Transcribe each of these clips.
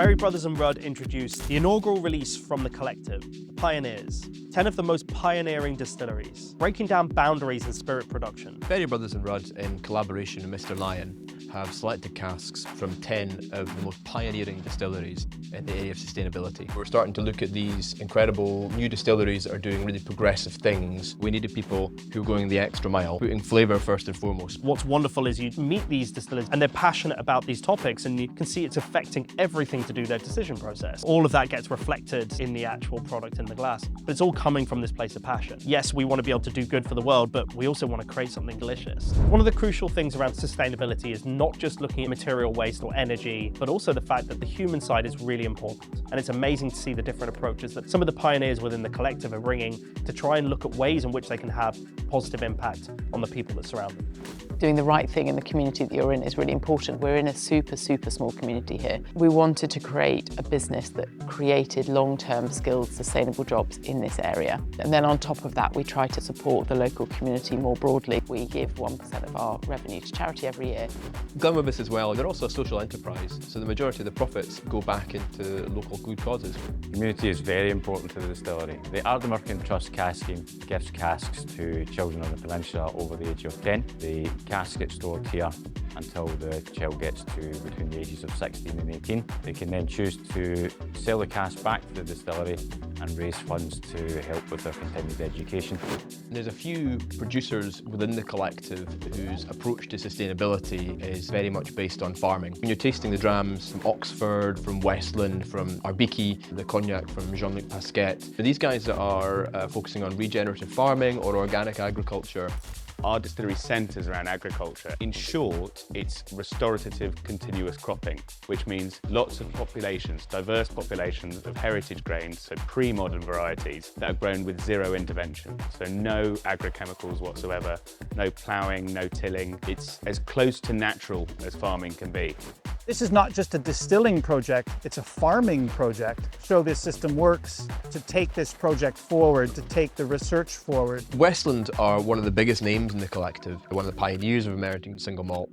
Berry Brothers and Rudd introduced the inaugural release from the collective, Pioneers, 10 of the most pioneering distilleries, breaking down boundaries in spirit production. Berry Brothers and Rudd, in collaboration with Mr. Lion, have selected casks from 10 of the most pioneering distilleries in the area of sustainability. We're starting to look at these incredible new distilleries that are doing really progressive things. We needed people who are going the extra mile, putting flavour first and foremost. What's wonderful is you meet these distillers and they're passionate about these topics, and you can see it's affecting everything to do their decision process. All of that gets reflected in the actual product in the glass, but it's all coming from this place of passion. Yes, we want to be able to do good for the world, but we also want to create something delicious. One of the crucial things around sustainability is not just looking at material waste or energy, but also the fact that the human side is really important. And it's amazing to see the different approaches that some of the pioneers within the collective are bringing to try and look at ways in which they can have positive impact on the people that surround them. Doing the right thing in the community that you're in is really important. We're in a super small community here. We wanted to create a business that created long-term skilled, sustainable jobs in this area. And then on top of that, we try to support the local community more broadly. We give 1% of our revenue to charity every year. Glenwibis as well, they're also a social enterprise, so the majority of the profits go back into local good causes. Community is very important to the distillery. The Ardnamurchan Trust cask scheme gives casks to children on the peninsula over the age of 10. The cask gets stored here until the child gets to between the ages of 16 and 18. They can then choose to sell the cask back to the distillery and raise funds to help with their continued education. There's a few producers within the collective whose approach to sustainability is very much based on farming. When you're tasting the drams from Oxford, from Westland, from Arbiki, the cognac from Jean-Luc Pasquet, these guys that are focusing on regenerative farming or organic agriculture. Our distillery centres around agriculture. In short, it's restorative continuous cropping, which means lots of populations, diverse populations of heritage grains, so pre-modern varieties that are grown with zero intervention. So no agrochemicals whatsoever, no ploughing, no tilling. It's as close to natural as farming can be. This is not just a distilling project, it's a farming project. Show this system works, to take this project forward, to take the research forward. Westland are one of the biggest names in the collective. They're one of the pioneers of American single malt.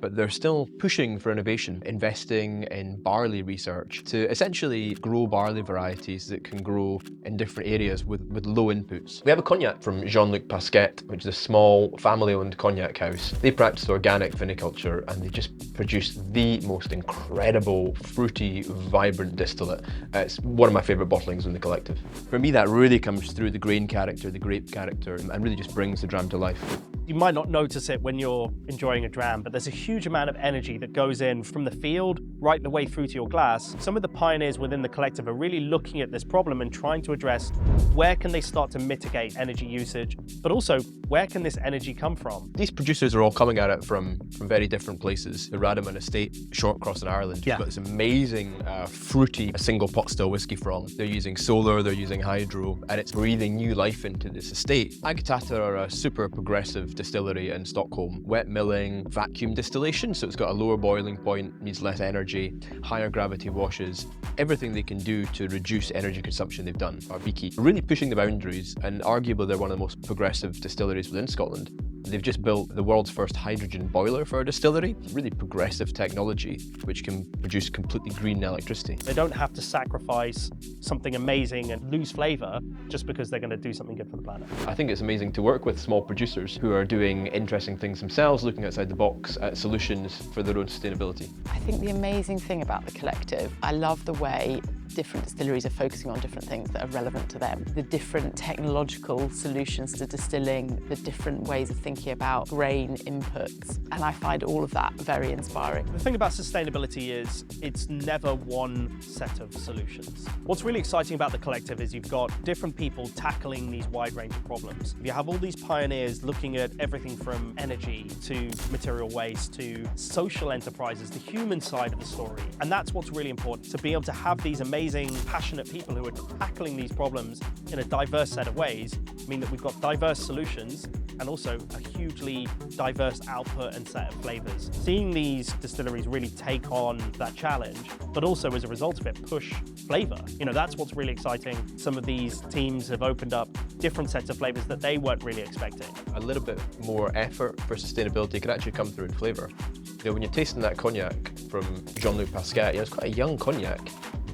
But they're still pushing for innovation, investing in barley research to essentially grow barley varieties that can grow in different areas with low inputs. We have a cognac from Jean-Luc Pasquet, which is a small family-owned cognac house. They practice organic viniculture and they just produce the most incredible, fruity, vibrant distillate. It's one of my favourite bottlings in the collective. For me, that really comes through the grain character, the grape character, and really just brings the dram to life. You might not notice it when you're enjoying a dram, but there's a huge amount of energy that goes in from the field right the way through to your glass. Some of the pioneers within the collective are really looking at this problem and trying to address where can they start to mitigate energy usage, but also where can this energy come from? These producers are all coming at it from very different places. The Radaman Estate, Shortcross in Ireland, Yeah. got this amazing, fruity single pot still whiskey from. They're using solar, they're using hydro, and it's breathing new life into this estate. Agitata are a super progressive distillery in Stockholm. Wet milling, vacuum distillation, so it's got a lower boiling point, needs less energy, higher gravity washes. Everything they can do to reduce energy consumption they've done. Arbiki, really pushing the boundaries, and arguably they're one of the most progressive distilleries within Scotland. They've just built the world's first hydrogen boiler for a distillery. Really progressive technology, which can produce completely green electricity. They don't have to sacrifice something amazing and lose flavour just because they're going to do something good for the planet. I think it's amazing to work with small producers who are doing interesting things themselves, looking outside the box at solutions for their own sustainability. I think the amazing thing about the collective, I love the way different distilleries are focusing on different things that are relevant to them. The different technological solutions to distilling, the different ways of thinking about grain inputs. And I find all of that very inspiring. The thing about sustainability is it's never one set of solutions. What's really exciting about the collective is you've got different people tackling these wide range of problems. You have all these pioneers looking at everything from energy to material waste to social enterprises, the human side of the story. And that's what's really important, to be able to have these amazing, passionate people who are tackling these problems in a diverse set of ways, mean that we've got diverse solutions and also a hugely diverse output and set of flavours. Seeing these distilleries really take on that challenge, but also as a result of it, push flavour. You know, that's what's really exciting. Some of these teams have opened up different sets of flavours that they weren't really expecting. A little bit more effort for sustainability could actually come through in flavour. You know, when you're tasting that cognac, from Jean-Luc Pasquet. It's quite a young cognac,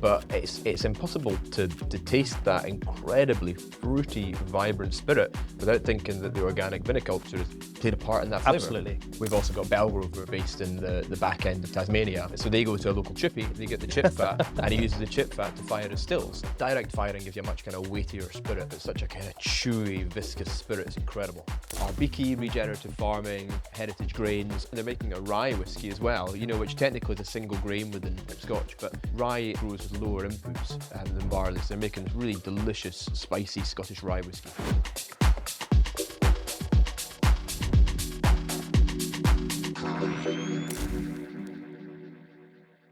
but it's impossible to taste that incredibly fruity, vibrant spirit without thinking that the organic viniculture has played a part in that flavour. Absolutely. We've also got Belgrove, who are based in the back end of Tasmania. So they go to a local chippy, they get the chip fat, and he uses the chip fat to fire his stills. Direct firing gives you a much kind of weightier spirit. It's such a kind of chewy, viscous spirit. It's incredible. Arbiki, regenerative farming, heritage grains, and they're making a rye whiskey as well, you know, which technically is a single grain within Scotch, but rye grows with lower inputs than barley, so they're making really delicious, spicy Scottish rye whiskey.